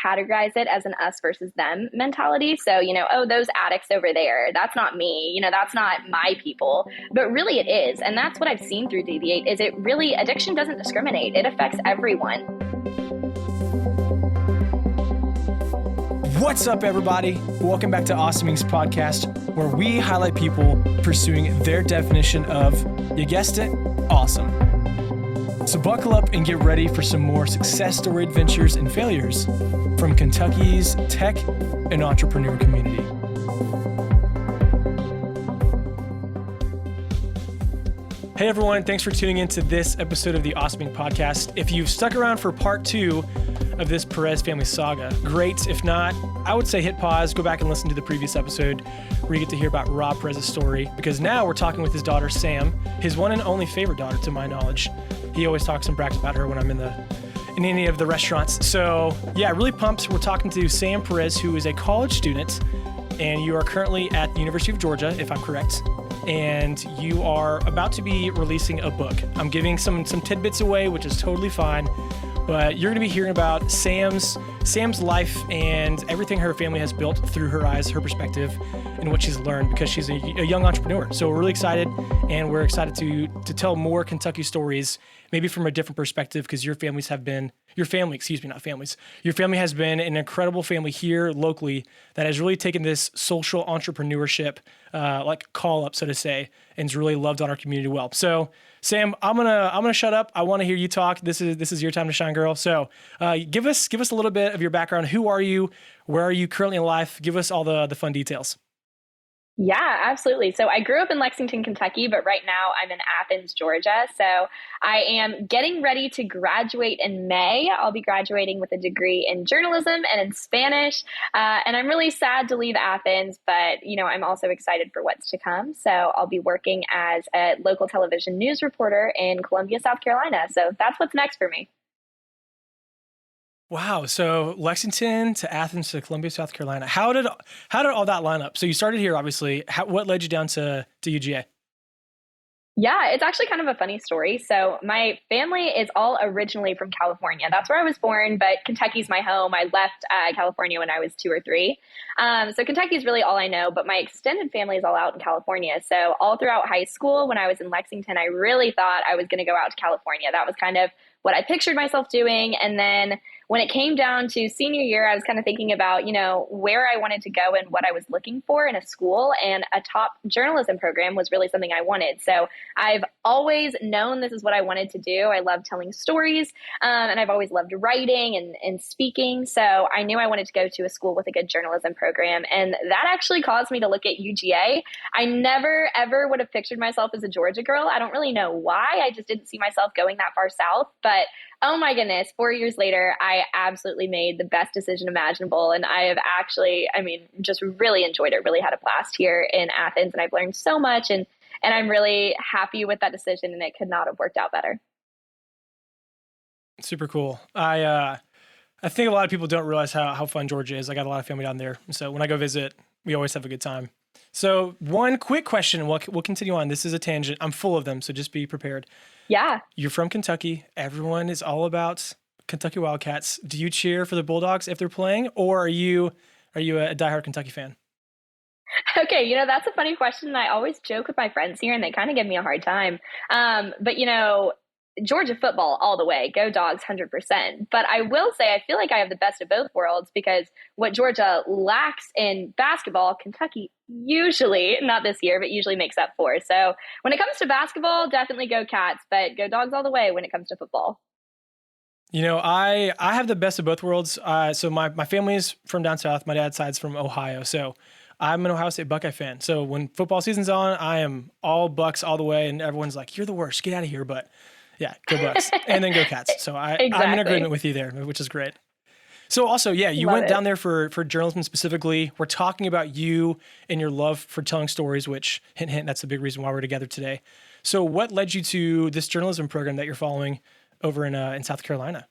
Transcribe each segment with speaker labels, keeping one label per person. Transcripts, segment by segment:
Speaker 1: categorize it as an us versus them mentality. So, oh, those addicts over there, that's not me, that's not my people. But really it is. And that's what I've seen through Deviate is it really, addiction doesn't discriminate. It affects everyone.
Speaker 2: What's up, everybody? Welcome back to Awesoming's podcast, where we highlight people pursuing their definition of, you guessed it, awesome. So buckle up and get ready for some more success story adventures and failures from Kentucky's tech and entrepreneur community. Hey everyone, thanks for tuning into this episode of the Awesoming podcast. If you've stuck around for part 2 of this Perez family saga, great. If not, I would say hit pause, go back and listen to the previous episode where you get to hear about Rob Perez's story, because now we're talking with his daughter, Sam, his one and only favorite daughter to my knowledge. He always talks and brags about her when I'm in any of the restaurants. So yeah, really pumped. We're talking to Sam Perez, who is a college student, and you are currently at the University of Georgia, if I'm correct. And you are about to be releasing a book. I'm giving some tidbits away, which is totally fine, but you're gonna be hearing about Sam's life and everything her family has built through her eyes, her perspective, and what she's learned, because she's a young entrepreneur. So we're really excited, and we're excited to tell more Kentucky stories, maybe from a different perspective, because your family has been an incredible family here locally that has really taken this social entrepreneurship, like call up, so to say, and has really loved on our community well. So Sam, I'm gonna shut up. I want to hear you talk. This is your time to shine, girl. So give us a little bit of your background. Who are you? Where are you currently in life? Give us all the fun details.
Speaker 1: Yeah, absolutely. So I grew up in Lexington, Kentucky, but right now I'm in Athens, Georgia. So I am getting ready to graduate in May. I'll be graduating with a degree in journalism and in Spanish. And I'm really sad to leave Athens, but I'm also excited for what's to come. So I'll be working as a local television news reporter in Columbia, South Carolina. So that's what's next for me.
Speaker 2: Wow. So Lexington to Athens to Columbia, South Carolina. How did all that line up? So you started here, obviously. What led you down to UGA?
Speaker 1: Yeah, it's actually kind of a funny story. So my family is all originally from California. That's where I was born, but Kentucky's my home. I left California when I was 2 or 3. So Kentucky is really all I know, but my extended family is all out in California. So all throughout high school, when I was in Lexington, I really thought I was going to go out to California. That was kind of what I pictured myself doing. And then when it came down to senior year, I was kind of thinking about, where I wanted to go and what I was looking for in a school, and a top journalism program was really something I wanted. So I've always known this is what I wanted to do. I love telling stories, and I've always loved writing and speaking. So I knew I wanted to go to a school with a good journalism program. And that actually caused me to look at UGA. I never, ever would have pictured myself as a Georgia girl. I don't really know why. I just didn't see myself going that far south. But oh my goodness, 4 years later, I absolutely made the best decision imaginable. And I have actually, just really enjoyed it, really had a blast here in Athens. And I've learned so much, and I'm really happy with that decision, and it could not have worked out better.
Speaker 2: Super cool. I think a lot of people don't realize how fun Georgia is. I got a lot of family down there. So when I go visit, we always have a good time. So one quick question, we'll continue on. This is a tangent. I'm full of them, so just be prepared.
Speaker 1: Yeah.
Speaker 2: You're from Kentucky. Everyone is all about Kentucky Wildcats. Do you cheer for the Bulldogs if they're playing, or are you a diehard Kentucky fan?
Speaker 1: Okay, that's a funny question. I always joke with my friends here, and they kind of give me a hard time. But Georgia football all the way, go Dogs 100%. But I will say I feel like I have the best of both worlds, because what Georgia lacks in basketball, Kentucky usually, not this year, but usually makes up for. So when it comes to basketball, definitely go Cats, but go Dogs all the way when it comes to football.
Speaker 2: I have the best of both worlds. So my family is from down south. My dad's side's from Ohio. So I'm an Ohio State Buckeye fan. So when football season's on, I am all Bucks all the way, and everyone's like, "You're the worst. Get out of here." But yeah, go Bucks and then go Cats. So I'm in agreement with you there, which is great. So also, yeah, you went down there for journalism specifically. We're talking about you and your love for telling stories, which, hint, hint, that's the big reason why we're together today. So what led you to this journalism program that you're following over in South Carolina?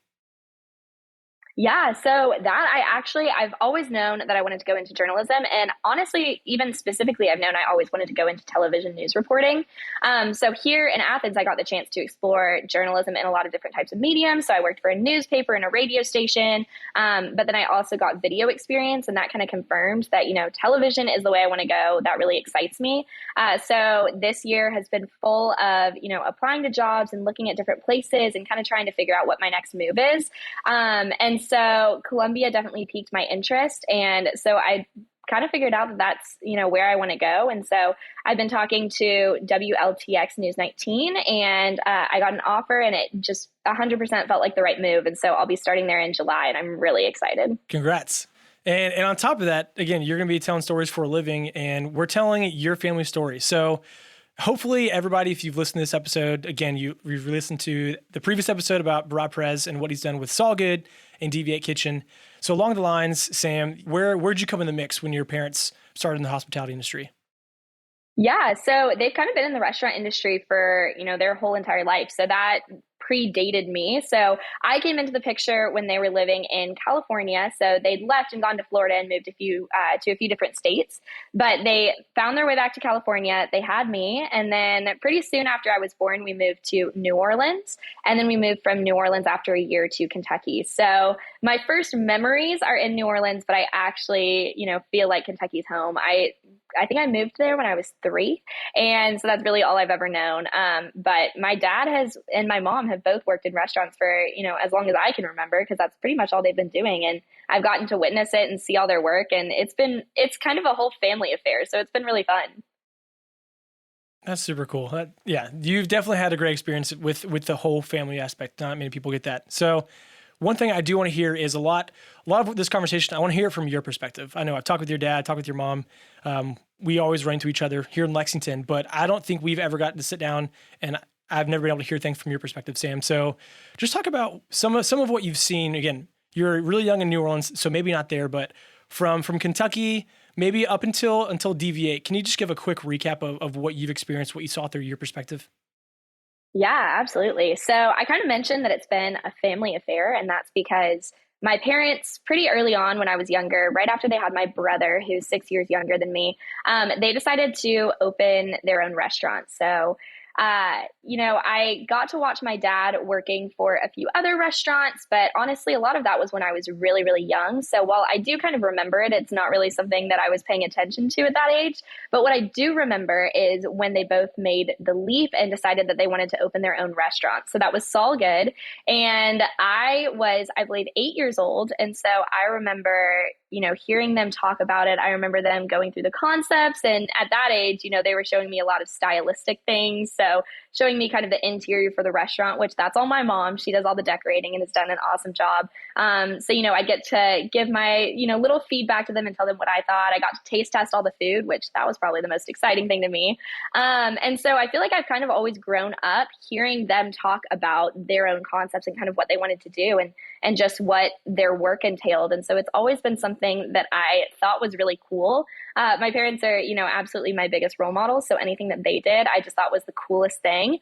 Speaker 1: Yeah, so I've always known that I wanted to go into journalism. And honestly, even specifically, I've known I always wanted to go into television news reporting. So here in Athens, I got the chance to explore journalism in a lot of different types of mediums. So I worked for a newspaper and a radio station. But then I also got video experience, and that kind of confirmed that, television is the way I want to go. That really excites me. So this year has been full of, applying to jobs and looking at different places and kind of trying to figure out what my next move is. And so Columbia definitely piqued my interest. And so I kind of figured out that that's, where I want to go. And so I've been talking to WLTX News 19 and I got an offer and it just 100% felt like the right move. And so I'll be starting there in July and I'm really excited.
Speaker 2: Congrats. And on top of that, again, you're going to be telling stories for a living and we're telling your family story. So hopefully everybody, if you've listened to this episode, again, you've listened to the previous episode about Barad Perez and what he's done with Saul Good and Deviate Kitchen. So along the lines, Sam, where'd you come in the mix when your parents started in the hospitality industry?
Speaker 1: Yeah, so they've kind of been in the restaurant industry for, their whole entire life. So that predated me. So I came into the picture when they were living in California. So they'd left and gone to Florida and moved to a few different states, but they found their way back to California. They had me. And then pretty soon after I was born, we moved to New Orleans. And then we moved from New Orleans after a year to Kentucky. So my first memories are in New Orleans, but I actually, feel like Kentucky's home. I think I moved there when I was 3. And so that's really all I've ever known. But my dad and my mom have both worked in restaurants for, as long as I can remember, because that's pretty much all they've been doing. And I've gotten to witness it and see all their work. And it's kind of a whole family affair. So it's been really fun.
Speaker 2: That's super cool. Yeah, you've definitely had a great experience with the whole family aspect. Not many people get that. So one thing I do want to hear is a lot of this conversation. I want to hear it from your perspective. I know I've talked with your dad, talked with your mom. We always run into each other here in Lexington, but I don't think we've ever gotten to sit down, and I've never been able to hear things from your perspective, Sam. So just talk about some of what you've seen. Again, you're really young in New Orleans, so maybe not there, but from Kentucky, maybe up until Deviate. Can you just give a quick recap of what you've experienced, what you saw through your perspective?
Speaker 1: Yeah, absolutely. So I kind of mentioned that it's been a family affair, and that's because my parents, pretty early on when I was younger, right after they had my brother, who's 6 years younger than me, they decided to open their own restaurant. So I got to watch my dad working for a few other restaurants, but honestly, a lot of that was when I was really, really young. So while I do kind of remember it, it's not really something that I was paying attention to at that age. But what I do remember is when they both made the leap and decided that they wanted to open their own restaurant. So that was Saul Good. And I believe, 8 years old. And so I remember, hearing them talk about it. I remember them going through the concepts. And at that age, they were showing me a lot of stylistic things. So showing me kind of the interior for the restaurant, which that's all my mom. She does all the decorating and has done an awesome job. So, I get to give my, little feedback to them and tell them what I thought. I got to taste test all the food, which that was probably the most exciting thing to me. And so I feel like I've kind of always grown up hearing them talk about their own concepts and kind of what they wanted to do and just what their work entailed. And so it's always been something that I thought was really cool. My parents are, absolutely my biggest role models. So anything that they did, I just thought was the coolest thing.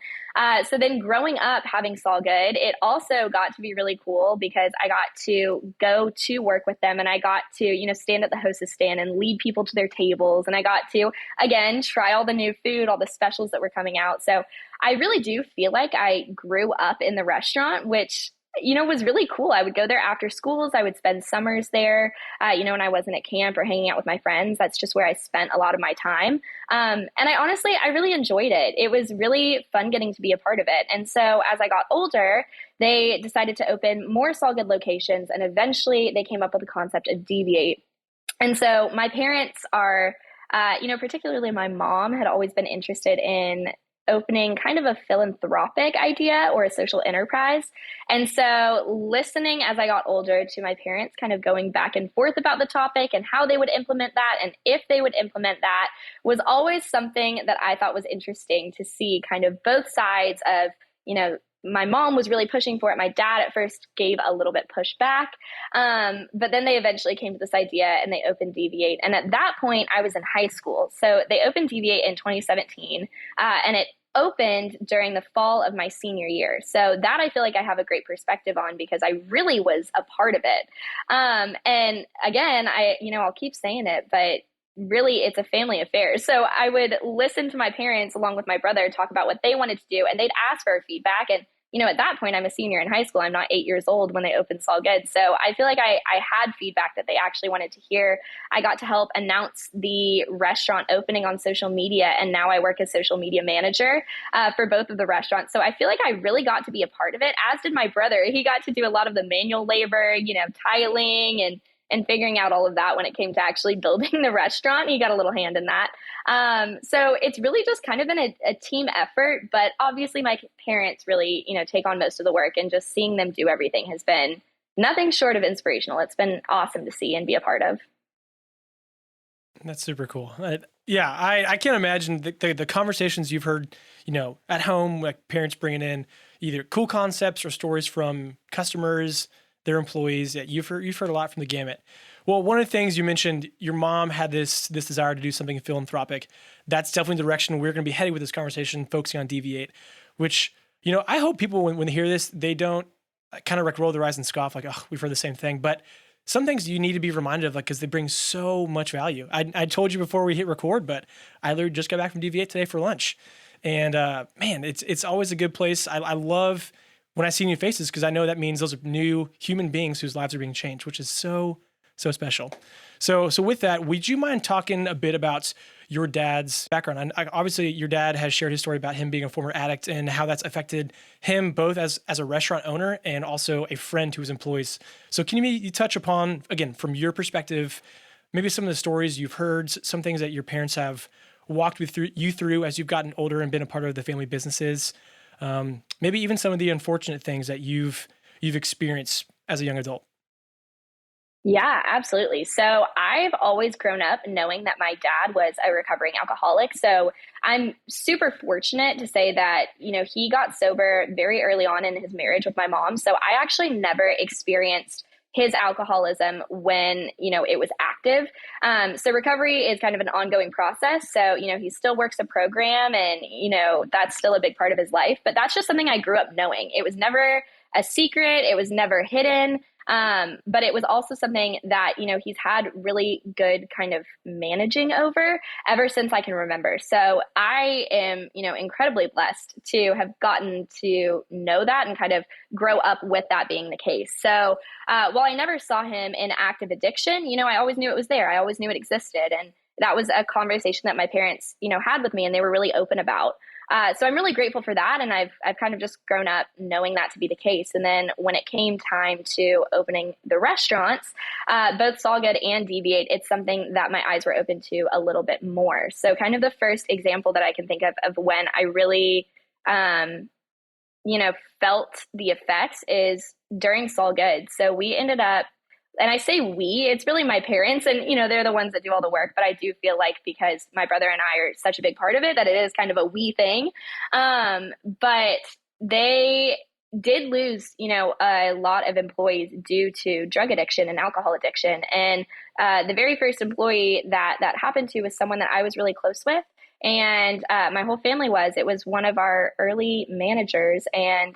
Speaker 1: So then growing up having Saul Good, it also got to be really cool because I got to go to work with them and I got to, stand at the hostess stand and lead people to their tables. And I got to, again, try all the new food, all the specials that were coming out. So I really do feel like I grew up in the restaurant, which was really cool. I would go there after schools. I would spend summers there, when I wasn't at camp or hanging out with my friends. That's just where I spent a lot of my time. And I really enjoyed it. It was really fun getting to be a part of it. And so as I got older, they decided to open more Saul Good locations. And eventually they came up with the concept of Deviate. And so my parents are, particularly my mom had always been interested in opening kind of a philanthropic idea or a social enterprise. And so listening as I got older to my parents kind of going back and forth about the topic and how they would implement that and if they would implement that was always something that I thought was interesting to see kind of both sides of, my mom was really pushing for it. My dad at first gave a little bit pushback, but then they eventually came to this idea and they opened Deviate. And at that point, I was in high school. So they opened Deviate in 2017, and it opened during the fall of my senior year. So that I feel like I have a great perspective on because I really was a part of it. And again, I'll keep saying it, but really it's a family affair. So I would listen to my parents along with my brother talk about what they wanted to do, and they'd ask for feedback. And at that point, I'm a senior in high school. I'm not 8 years old when they opened Sol Good. So I feel like I had feedback that they actually wanted to hear. I got to help announce the restaurant opening on social media, and now I work as social media manager for both of the restaurants. So I feel like I really got to be a part of it, as did my brother. He got to do a lot of the manual labor, tiling and figuring out all of that when it came to actually building the restaurant. He got a little hand in that. So it's really just kind of been a team effort, but obviously my parents really, take on most of the work, and just seeing them do everything has been nothing short of inspirational. It's been awesome to see and be a part of.
Speaker 2: That's super cool. I can't imagine the conversations you've heard, at home, like parents bringing in either cool concepts or stories from customers, their employees. Yeah, you've heard a lot from the gamut. Well, one of the things you mentioned, your mom had this desire to do something philanthropic. That's definitely the direction we're going to be heading with this conversation, focusing on Deviate, which, I hope people, when they hear this, they don't kind of roll their eyes and scoff like, oh, we've heard the same thing. But some things you need to be reminded of, like, because they bring so much value. I told you before we hit record, but I literally just got back from Deviate today for lunch. And man, it's always a good place. I love when I see new faces, because I know that means those are new human beings whose lives are being changed, which is so special. So with that, would you mind talking a bit about your dad's background? And obviously, your dad has shared his story about him being a former addict and how that's affected him both as a restaurant owner and also a friend to his employees. So can you touch upon, again, from your perspective, maybe some of the stories you've heard, some things that your parents have walked you through as you've gotten older and been a part of the family businesses? Maybe even some of the unfortunate things that you've experienced as a young adult.
Speaker 1: Yeah, absolutely. So I've always grown up knowing that my dad was a recovering alcoholic. So I'm super fortunate to say that, he got sober very early on in his marriage with my mom. So I actually never experienced his alcoholism when, it was active. So recovery is kind of an ongoing process. So, he still works a program and, that's still a big part of his life. But that's just something I grew up knowing. It was never a secret. It was never hidden. But it was also something that, he's had really good kind of managing over ever since I can remember. So I am, incredibly blessed to have gotten to know that and kind of grow up with that being the case. So while I never saw him in active addiction, I always knew it was there. I always knew it existed. And that was a conversation that my parents, had with me, and they were really open about. So I'm really grateful for that. And I've kind of just grown up knowing that to be the case. And then when it came time to opening the restaurants, both Sol Good and Deviate, it's something that my eyes were open to a little bit more. So kind of the first example that I can think of when I really, felt the effects is during Sol Good. So we ended up, and I say we, it's really my parents, and, they're the ones that do all the work. But I do feel like because my brother and I are such a big part of it, that it is kind of a we thing. But they did lose, a lot of employees due to drug addiction and alcohol addiction. And the very first employee that happened to was someone that I was really close with. And my whole family it was one of our early managers. And,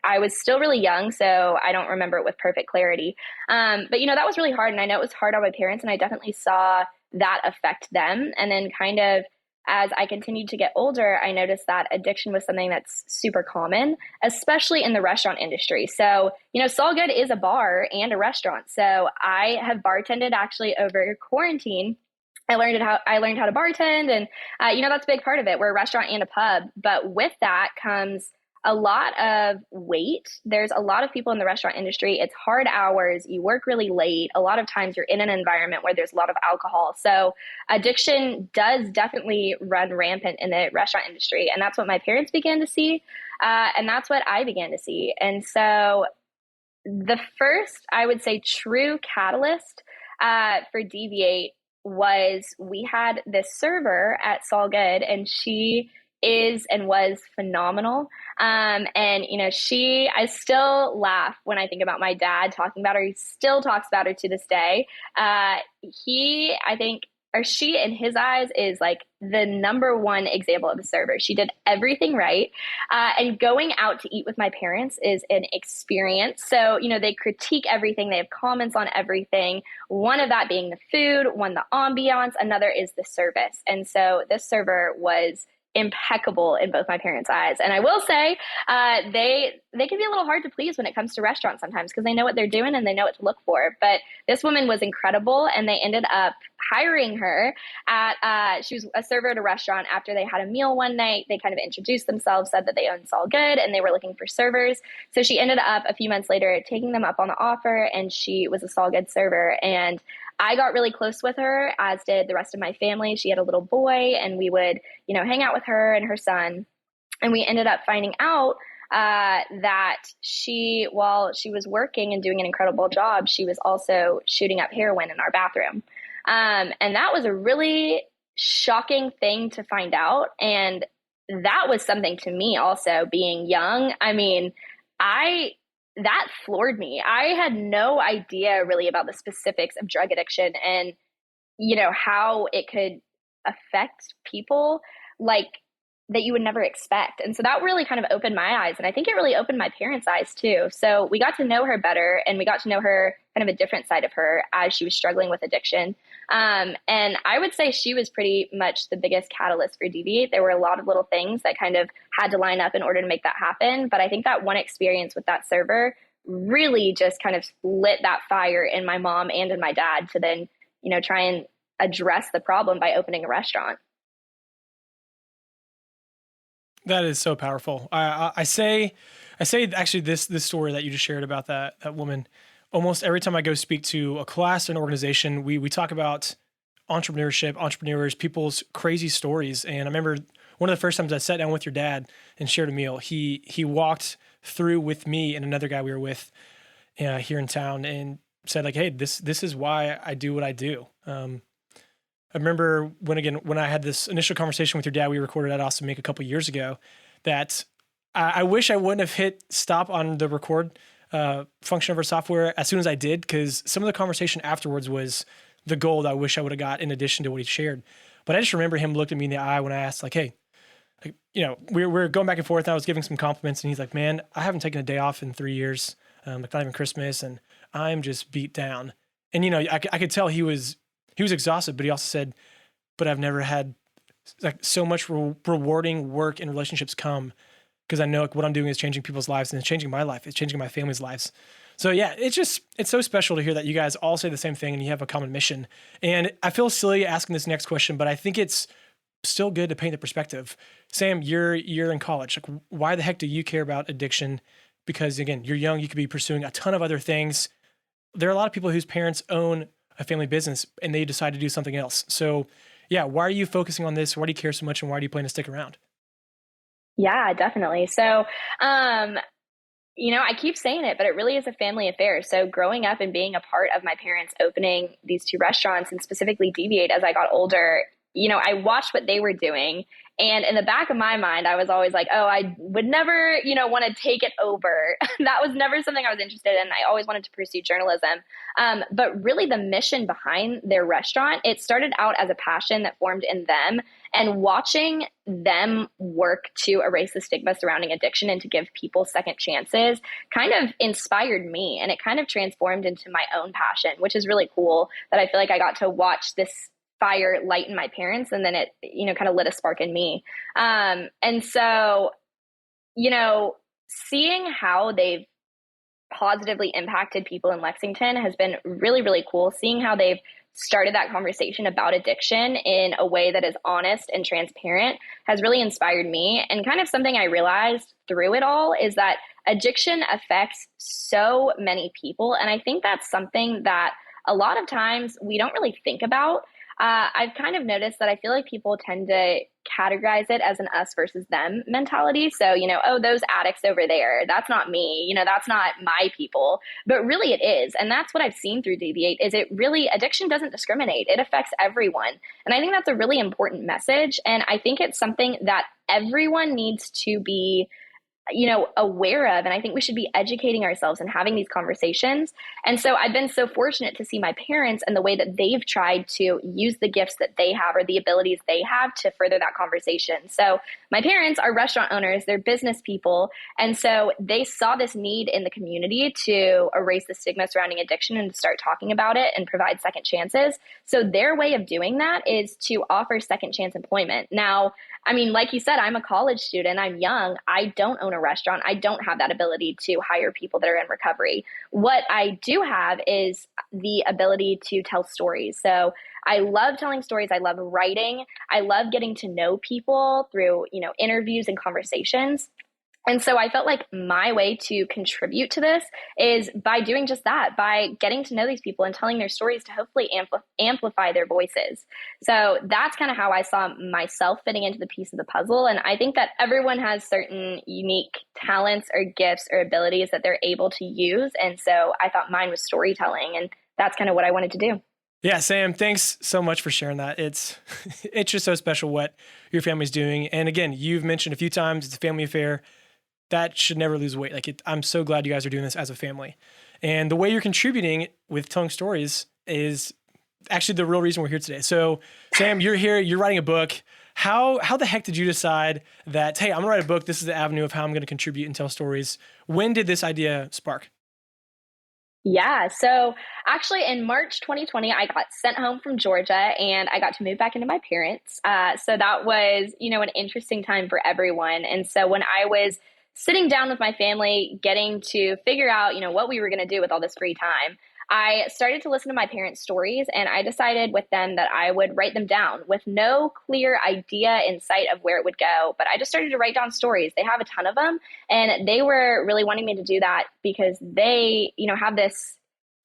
Speaker 1: I was still really young, so I don't remember it with perfect clarity. But, that was really hard. And I know it was hard on my parents, and I definitely saw that affect them. And then kind of as I continued to get older, I noticed that addiction was something that's super common, especially in the restaurant industry. So, Sol Good is a bar and a restaurant. So I have bartended actually over quarantine. I learned how to bartend, and that's a big part of it. We're a restaurant and a pub, but with that comes a lot of weight. There's a lot of people in the restaurant industry. It's hard hours. You work really late. A lot of times you're in an environment where there's a lot of alcohol. So addiction does definitely run rampant in the restaurant industry. And that's what my parents began to see. And that's what I began to see. And so the first, I would say, true catalyst for Deviate was we had this server at Sol Good, and she is and was phenomenal. And I still laugh when I think about my dad talking about her. He still talks about her to this day. I think, or she, in his eyes, is like the number one example of a server. She did everything right. And going out to eat with my parents is an experience. So, they critique everything, they have comments on everything. One of that being the food, one, the ambiance, another is the service. And so this server was impeccable in both my parents' eyes. And I will say, they can be a little hard to please when it comes to restaurants sometimes because they know what they're doing and they know what to look for. But this woman was incredible, and they ended up hiring her she was a server at a restaurant. After they had a meal one night, they kind of introduced themselves, said that they owned All Good and they were looking for servers. So she ended up a few months later taking them up on the offer, and she was a All Good server. And I got really close with her, as did the rest of my family. She had a little boy, and we would, hang out with her and her son. And we ended up finding out that while she was working and doing an incredible job, she was also shooting up heroin in our bathroom. And that was a really shocking thing to find out. And that was something to me also, being young. I mean, that floored me. I had no idea really about the specifics of drug addiction and, how it could affect people like that you would never expect. And so that really kind of opened my eyes. And I think it really opened my parents' eyes too. So we got to know her better, and we got to know her kind of a different side of her as she was struggling with addiction. And I would say she was pretty much the biggest catalyst for Deviate. There were a lot of little things that kind of had to line up in order to make that happen. But I think that one experience with that server really just kind of lit that fire in my mom and in my dad to then, try and address the problem by opening a restaurant.
Speaker 2: That is so powerful. I say actually this story that you just shared about that woman. Almost every time I go speak to a class or an organization, we talk about entrepreneurship, entrepreneurs, people's crazy stories. And I remember one of the first times I sat down with your dad and shared a meal, he walked through with me and another guy we were with here in town and said like, hey, this is why I do what I do. I remember when I had this initial conversation with your dad, we recorded at Awesome Make a couple years ago, that I wish I wouldn't have hit stop on the record function of our software as soon as I did, because some of the conversation afterwards was the gold I wish I would have got in addition to what he shared. But I just remember him looking at me in the eye when I asked like, hey, we're going back and forth. And I was giving some compliments, and he's like, man, I haven't taken a day off in 3 years, like not even Christmas, and I'm just beat down. And I could tell he was exhausted, but he also said, but I've never had like so much rewarding work and relationships come, because I know like what I'm doing is changing people's lives, and it's changing my life. It's changing my family's lives. So yeah, it's so special to hear that you guys all say the same thing and you have a common mission. And I feel silly asking this next question, but I think it's still good to paint the perspective. Sam, you're in college. Like, why the heck do you care about addiction? Because again, you're young, you could be pursuing a ton of other things. There are a lot of people whose parents own a family business and they decide to do something else. So yeah, why are you focusing on this? Why do you care so much, and why do you plan to stick around?
Speaker 1: Yeah, definitely. So, I keep saying it, but it really is a family affair. So growing up and being a part of my parents opening these two restaurants, and specifically Deviate, as I got older, I watched what they were doing. And in the back of my mind, I was always like, oh, I would never, want to take it over. That was never something I was interested in. I always wanted to pursue journalism. But really the mission behind their restaurant, it started out as a passion that formed in them. And watching them work to erase the stigma surrounding addiction and to give people second chances kind of inspired me. And it kind of transformed into my own passion, which is really cool that I feel like I got to watch this fire light in my parents, and then it, kind of lit a spark in me. And so, seeing how they've positively impacted people in Lexington has been really, really cool. Seeing how they've started that conversation about addiction in a way that is honest and transparent has really inspired me. And kind of something I realized through it all is that addiction affects so many people. And I think that's something that a lot of times we don't really think about. I've kind of noticed that I feel like people tend to categorize it as an us versus them mentality. So, oh, those addicts over there, that's not me, that's not my people. But really it is. And that's what I've seen through Deviate is it really, addiction doesn't discriminate. It affects everyone. And I think that's a really important message. And I think it's something that everyone needs to be aware of. And I think we should be educating ourselves and having these conversations. And so I've been so fortunate to see my parents and the way that they've tried to use the gifts that they have or the abilities they have to further that conversation. So my parents are restaurant owners, they're business people. And so they saw this need in the community to erase the stigma surrounding addiction and to start talking about it and provide second chances. So their way of doing that is to offer second chance employment. Now, I mean, like you said, I'm a college student. I'm young. I don't own a restaurant. I don't have that ability to hire people that are in recovery. What I do have is the ability to tell stories. So I love telling stories. I love writing. I love getting to know people through, interviews and conversations. And so I felt like my way to contribute to this is by doing just that, by getting to know these people and telling their stories to hopefully amplify their voices. So that's kind of how I saw myself fitting into the piece of the puzzle. And I think that everyone has certain unique talents or gifts or abilities that they're able to use. And so I thought mine was storytelling, and that's kind of what I wanted to do.
Speaker 2: Yeah, Sam, thanks so much for sharing that. It's just so special what your family's doing. And again, you've mentioned a few times it's a family affair. That should never lose weight. I'm so glad you guys are doing this as a family. And the way you're contributing with telling stories is actually the real reason we're here today. So Sam, you're here, you're writing a book. How the heck did you decide that, hey, I'm gonna write a book. This is the avenue of how I'm gonna contribute and tell stories. When did this idea spark?
Speaker 1: Yeah. So actually in March 2020, I got sent home from Georgia and I got to move back into my parents. So that was, an interesting time for everyone. And so when I was sitting down with my family, getting to figure out, what we were going to do with all this free time, I started to listen to my parents' stories, and I decided with them that I would write them down with no clear idea in sight of where it would go. But I just started to write down stories. They have a ton of them, and they were really wanting me to do that because they, have this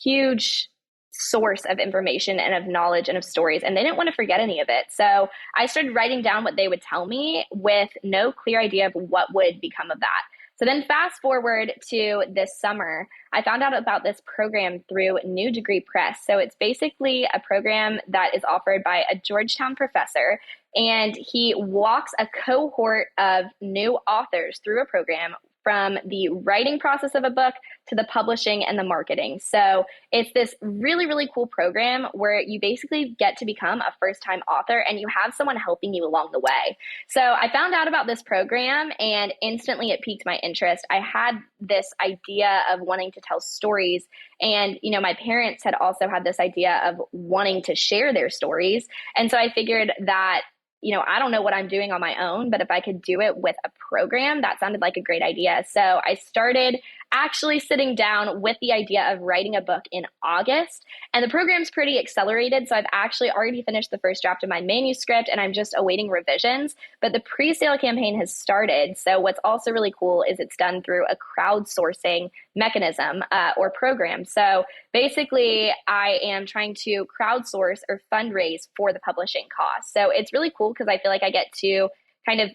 Speaker 1: huge source of information and of knowledge and of stories, and they didn't want to forget any of it. So I started writing down what they would tell me with no clear idea of what would become of that. So then fast forward to this summer, I found out about this program through New Degree Press. So it's basically a program that is offered by a Georgetown professor, and he walks a cohort of new authors through a program from the writing process of a book to the publishing and the marketing. So it's this really, really cool program where you basically get to become a first-time author and you have someone helping you along the way. So I found out about this program and instantly it piqued my interest. I had this idea of wanting to tell stories, and my parents had also had this idea of wanting to share their stories. And so I figured that I don't know what I'm doing on my own, but if I could do it with a program, that sounded like a great idea. So I started actually sitting down with the idea of writing a book in August, and the program's pretty accelerated. So I've actually already finished the first draft of my manuscript and I'm just awaiting revisions, but the pre-sale campaign has started. So what's also really cool is it's done through a crowdsourcing mechanism or program. So basically I am trying to crowdsource or fundraise for the publishing costs. So it's really cool because I feel like I get to kind of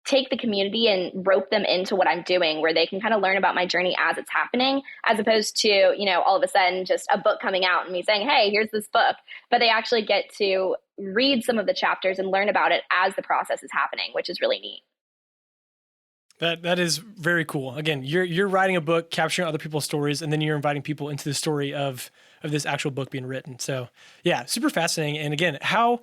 Speaker 1: take the community and rope them into what I'm doing, where they can kind of learn about my journey as it's happening, as opposed to, all of a sudden just a book coming out and me saying, hey, here's this book. But they actually get to read some of the chapters and learn about it as the process is happening, which is really neat.
Speaker 2: That is very cool. Again, you're writing a book, capturing other people's stories, and then you're inviting people into the story of this actual book being written. So yeah, super fascinating. And again, how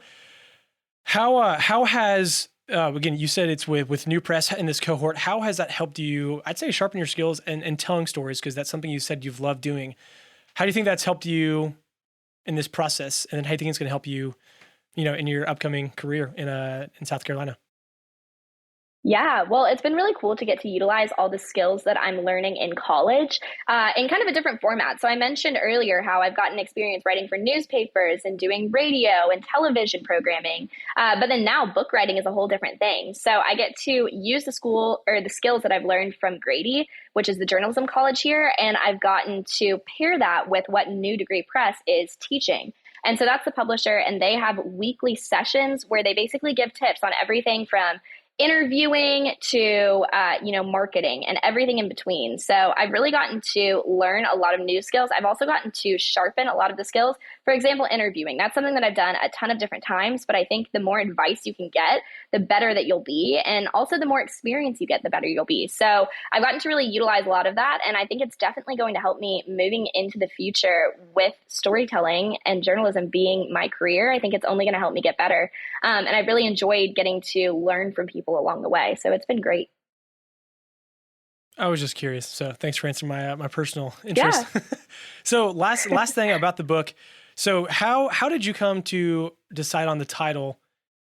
Speaker 2: has again, you said it's with New Press in this cohort. How has that helped you, I'd say, sharpen your skills and telling stories? Because that's something you said you've loved doing. How do you think that's helped you in this process? And then how do you think it's going to help you, in your upcoming career in South Carolina?
Speaker 1: Yeah, well, it's been really cool to get to utilize all the skills that I'm learning in college in kind of a different format. So I mentioned earlier how I've gotten experience writing for newspapers and doing radio and television programming. But then now book writing is a whole different thing. So I get to use the skills that I've learned from Grady, which is the journalism college here. And I've gotten to pair that with what New Degree Press is teaching. And so that's the publisher, and they have weekly sessions where they basically give tips on everything from interviewing to marketing and everything in between. So I've really gotten to learn a lot of new skills. I've also gotten to sharpen a lot of the skills. For example, interviewing. That's something that I've done a ton of different times, but I think the more advice you can get, the better that you'll be, and also the more experience you get, the better you'll be. So I've gotten to really utilize a lot of that, and I think it's definitely going to help me moving into the future with storytelling and journalism being my career. I think it's only going to help me get better. And I've really enjoyed getting to learn from people along the way. So it's been great.
Speaker 2: I was just curious. So thanks for answering my personal interest.
Speaker 1: Yeah.
Speaker 2: So last thing about the book. So how did you come to decide on the title,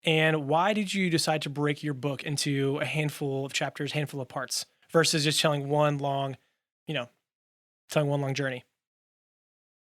Speaker 2: and why did you decide to break your book into a handful of chapters, handful of parts, versus just telling one long journey?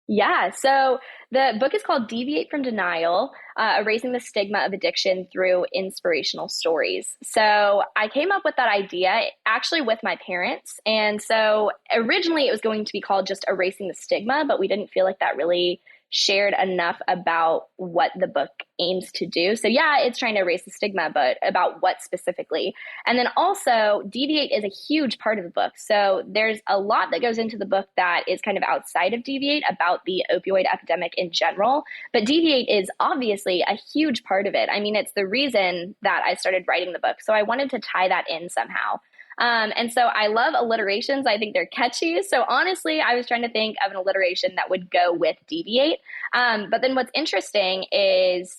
Speaker 1: Yeah. So the book is called Deviate from Denial, Erasing the Stigma of Addiction Through Inspirational Stories. So I came up with that idea actually with my parents. And so originally it was going to be called just Erasing the Stigma, but we didn't feel like that really shared enough about what the book aims to do. So yeah, it's trying to erase the stigma, but about what specifically. And then also Deviate is a huge part of the book. So there's a lot that goes into the book that is kind of outside of Deviate about the opioid epidemic in general. But Deviate is obviously a huge part of it. I mean, it's the reason that I started writing the book. So I wanted to tie that in somehow. And so I love alliterations. I think they're catchy. So honestly, I was trying to think of an alliteration that would go with Deviate. But then what's interesting is,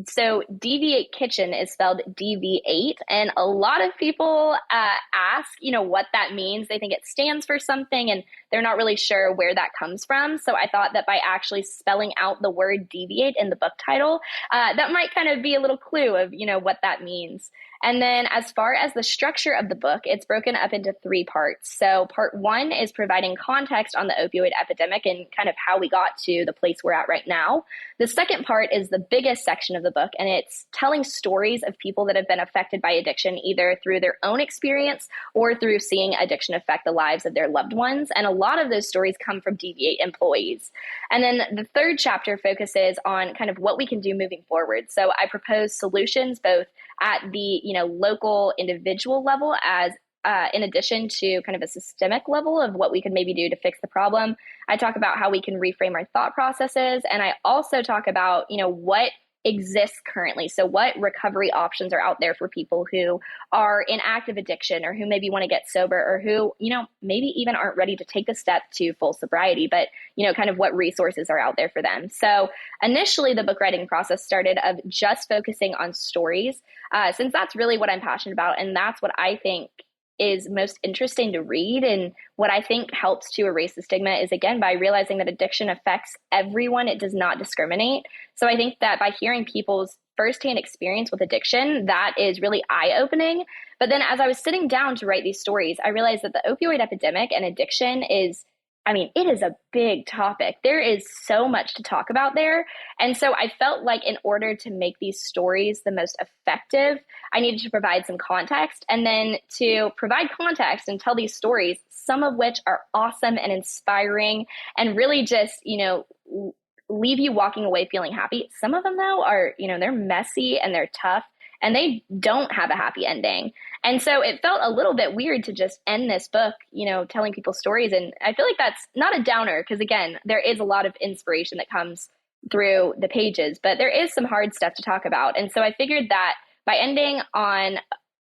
Speaker 1: so Deviate Kitchen is spelled DV8, and a lot of people ask, what that means. They think it stands for something, and they're not really sure where that comes from. So I thought that by actually spelling out the word deviate in the book title, that might kind of be a little clue of, what that means. And then as far as the structure of the book, it's broken up into 3 parts. So part 1 is providing context on the opioid epidemic and kind of how we got to the place we're at right now. The second part is the biggest section of the book, and it's telling stories of people that have been affected by addiction, either through their own experience or through seeing addiction affect the lives of their loved ones. And a lot of those stories come from Deviate employees. And then the third chapter focuses on kind of what we can do moving forward. So I propose solutions both at the local individual level, as in addition to kind of a systemic level of what we could maybe do to fix the problem. I talk about how we can reframe our thought processes, and I also talk about what exists currently. So what recovery options are out there for people who are in active addiction, or who maybe want to get sober, or who maybe even aren't ready to take the step to full sobriety, but kind of what resources are out there for them. So initially the book writing process started of just focusing on stories, since that's really what I'm passionate about, and that's what I think is most interesting to read. And what I think helps to erase the stigma is, again, by realizing that addiction affects everyone. It does not discriminate. So I think that by hearing people's firsthand experience with addiction, that is really eye-opening. But then as I was sitting down to write these stories, I realized that the opioid epidemic and addiction is, it is a big topic. There is so much to talk about there. And so I felt like in order to make these stories the most effective, I needed to provide some context. And then to provide context and tell these stories, some of which are awesome and inspiring and really just, leave you walking away feeling happy. Some of them, though, are, they're messy and they're tough, and they don't have a happy ending. And so it felt a little bit weird to just end this book, telling people stories. And I feel like that's not a downer, because again, there is a lot of inspiration that comes through the pages, but there is some hard stuff to talk about. And so I figured that by ending on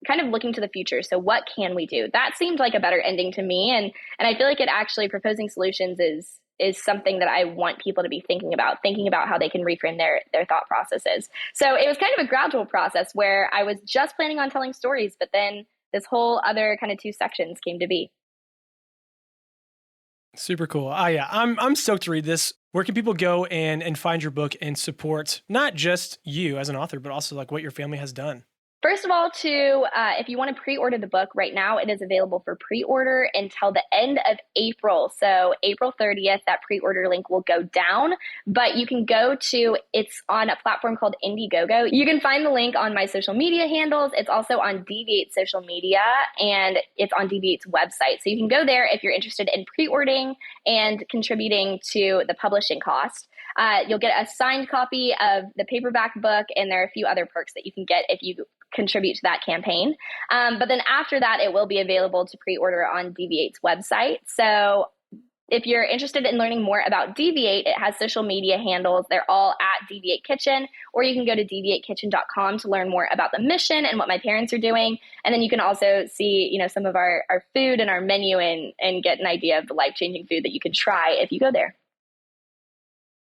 Speaker 1: kind of looking to the future, so what can we do? That seemed like a better ending to me. And I feel like it actually, proposing solutions is something that I want people to be thinking about how they can reframe their thought processes. So it was kind of a gradual process where I was just planning on telling stories, but then this whole other kind of 2 sections came to be.
Speaker 2: Super cool. Yeah, I'm stoked to read this. Where can people go and find your book and support not just you as an author, but also like what your family has done?
Speaker 1: First of all, if you want to pre-order the book right now, it is available for pre-order until the end of April. So April 30th, that pre-order link will go down, but you can it's on a platform called Indiegogo. You can find the link on my social media handles. It's also on Deviate social media, and it's on Deviate's website. So you can go there if you're interested in pre-ordering and contributing to the publishing cost. You'll get a signed copy of the paperback book, and there are a few other perks that you can get if you contribute to that campaign. But then after that, it will be available to pre-order on Deviate's website. So if you're interested in learning more about Deviate, it has social media handles. They're all at Deviate Kitchen, or you can go to deviatekitchen.com to learn more about the mission and what my parents are doing. And then you can also see, some of our food and our menu and get an idea of the life-changing food that you can try if you go there.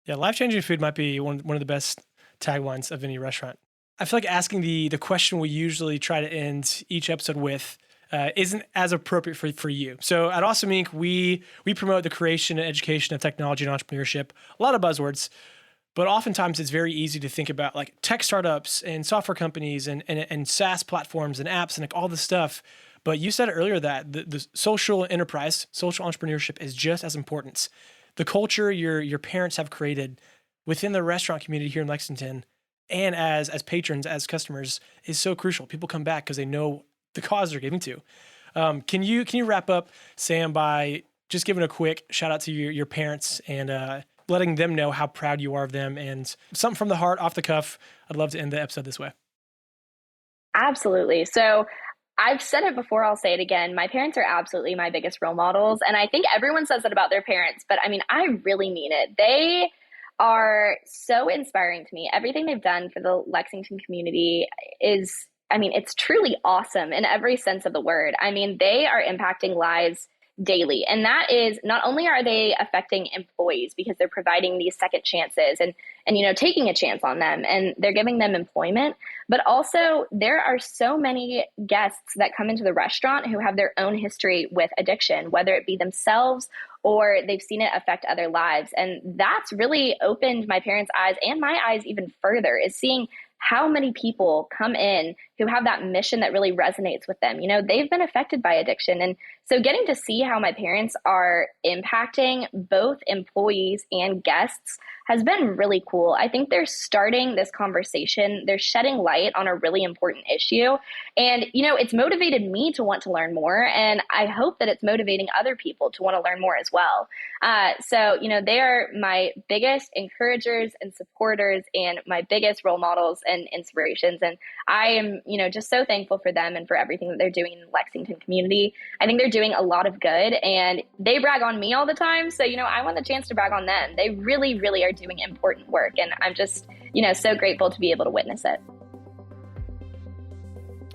Speaker 2: Yeah, life-changing food might be one of the best taglines of any restaurant. I feel like asking the question we usually try to end each episode with isn't as appropriate for you. So at Awesome Inc., we promote the creation and education of technology and entrepreneurship, a lot of buzzwords, but oftentimes it's very easy to think about like tech startups and software companies and SaaS platforms and apps and like all this stuff. But you said earlier that the social enterprise, social entrepreneurship is just as important. The culture your parents have created within the restaurant community here in Lexington and as patrons, as customers, is so crucial. People come back because they know the cause they're giving to. Can you wrap up, Sam, by just giving a quick shout out to your parents and letting them know how proud you are of them and something from the heart, off the cuff? I'd love to end the episode this way.
Speaker 1: Absolutely. So I've said it before, I'll say it again. My parents are absolutely my biggest role models. And I think everyone says that about their parents, but I mean, I really mean it. They are so inspiring to me. Everything they've done for the Lexington community it's truly awesome in every sense of the word. I mean, they are impacting lives daily. And that is, not only are they affecting employees because they're providing these second chances and taking a chance on them and they're giving them employment, but also there are so many guests that come into the restaurant who have their own history with addiction, whether it be themselves or they've seen it affect other lives. And that's really opened my parents' eyes and my eyes even further, is seeing how many people come in who have that mission that really resonates with them. They've been affected by addiction. And so getting to see how my parents are impacting both employees and guests has been really cool. I think they're starting this conversation. They're shedding light on a really important issue. And, it's motivated me to want to learn more. And I hope that it's motivating other people to want to learn more as well. So, they are my biggest encouragers and supporters and my biggest role models and inspirations. And I am, just so thankful for them and for everything that they're doing in the Lexington community. I think they're doing a lot of good and they brag on me all the time. So, I want the chance to brag on them. They really, really are doing important work. And I'm just, so grateful to be able to witness it.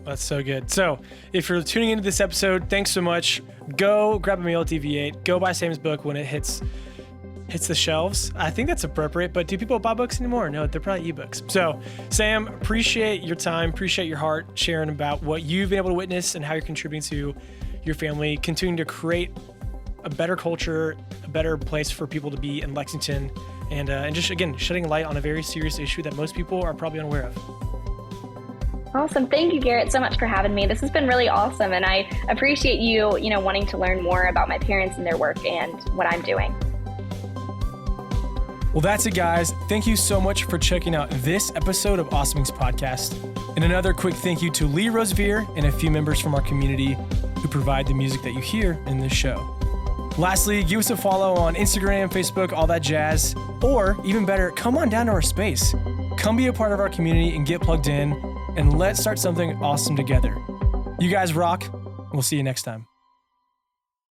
Speaker 2: That's so good. So if you're tuning into this episode, thanks so much. Go grab a meal at Deviate. Go buy Sam's book when it hits the shelves. I think that's appropriate, but do people buy books anymore? No, they're probably ebooks. So Sam, appreciate your time, appreciate your heart sharing about what you've been able to witness and how you're contributing to your family, continuing to create a better culture, a better place for people to be in Lexington, and just, again, shedding light on a very serious issue that most people are probably unaware of.
Speaker 1: Awesome. Thank you, Garrett, so much for having me. This has been really awesome. And I appreciate you, wanting to learn more about my parents and their work and what I'm doing.
Speaker 2: Well, that's it, guys. Thank you so much for checking out this episode of Awesome Inc.'s podcast. And another quick thank you to Lee Rosevere and a few members from our community who provide the music that you hear in this show. Lastly, give us a follow on Instagram, Facebook, all that jazz. Or even better, come on down to our space. Come be a part of our community and get plugged in, and let's start something awesome together. You guys rock. We'll see you next time.